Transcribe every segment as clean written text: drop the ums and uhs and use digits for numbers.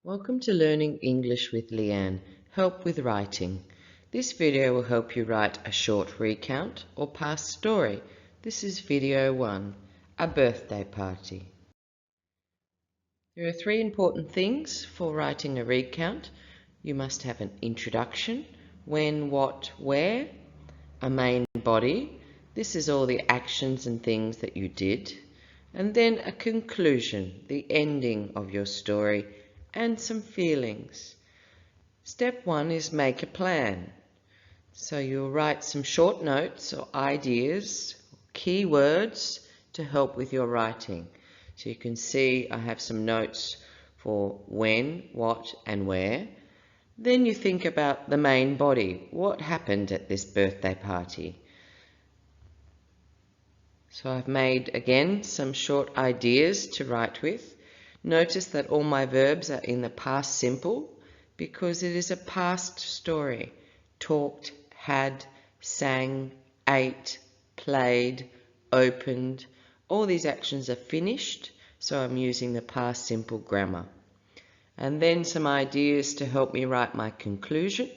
Welcome to Learning English with Leanne, Help with Writing. This video will help you write a short recount or past story. This is video 1, a birthday party. There are 3 important things for writing a recount. You must have an introduction, when, what, where, a main body. This is all the actions and things that you did. And then a conclusion, the ending of your story, and some feelings. Step 1 is make a plan. So you'll write some short notes or ideas, key words to help with your writing. So you can see I have some notes for when, what and where. Then you think about the main body. What happened at this birthday party? So I've made again some short ideas to write with. Notice that all my verbs are in the past simple because it is a past story. Talked, had, sang, ate, played, opened. All these actions are finished, so I'm using the past simple grammar. And then some ideas to help me write my conclusion.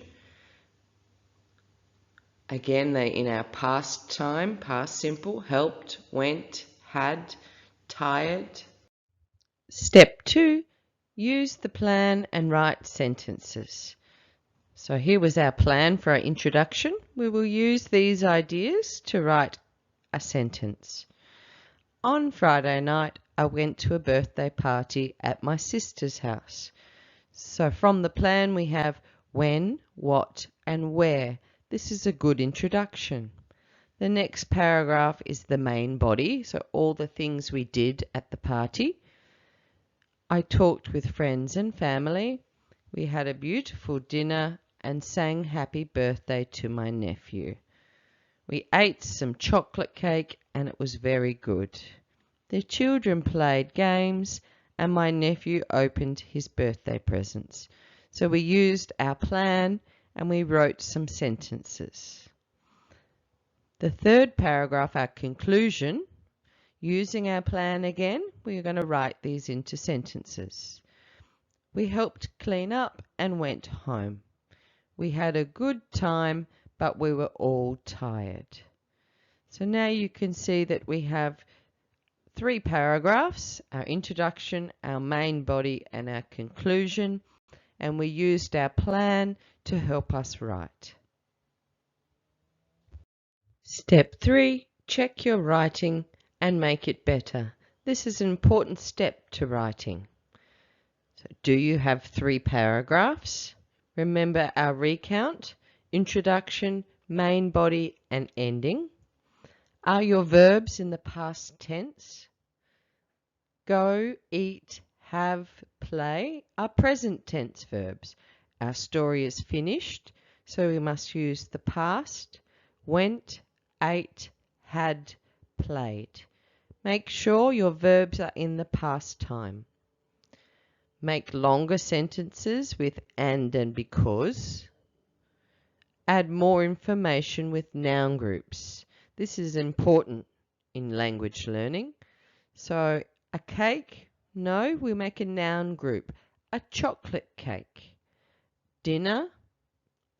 Again, they're in our past time, past simple, helped, went, had, tired. Step 2, use the plan and write sentences. So here was our plan for our introduction. We will use these ideas to write a sentence. On Friday night, I went to a birthday party at my sister's house. So from the plan we have when, what and where. This is a good introduction. The next paragraph is the main body, so all the things we did at the party. I talked with friends and family. We had a beautiful dinner and sang happy birthday to my nephew. We ate some chocolate cake and it was very good. The children played games and my nephew opened his birthday presents. So we used our plan and we wrote some sentences. The third paragraph, our conclusion. Using our plan again, we're going to write these into sentences. We helped clean up and went home. We had a good time, but we were all tired. So now you can see that we have 3 paragraphs, our introduction, our main body and our conclusion, and we used our plan to help us write. Step 3, check your writing and make it better. This is an important step to writing. So do you have 3 paragraphs? Remember our recount, introduction, main body and ending. Are your verbs in the past tense? Go, eat, have, play are present tense verbs. Our story is finished, so we must use the past, went, ate, had, played. Make sure your verbs are in the past time. Make longer sentences with and because. Add more information with noun groups. This is important in language learning. So a cake, no, we make a noun group. A chocolate cake. Dinner,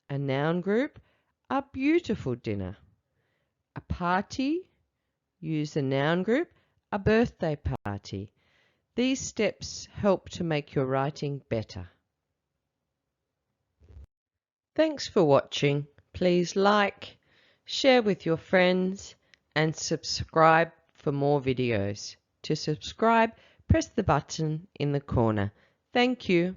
a noun group. A beautiful dinner. A party, use a noun group. A birthday party. These steps help to make your writing better. Thanks for watching. Please like, share with your friends and subscribe for more videos. To subscribe, press the button in the corner. Thank you.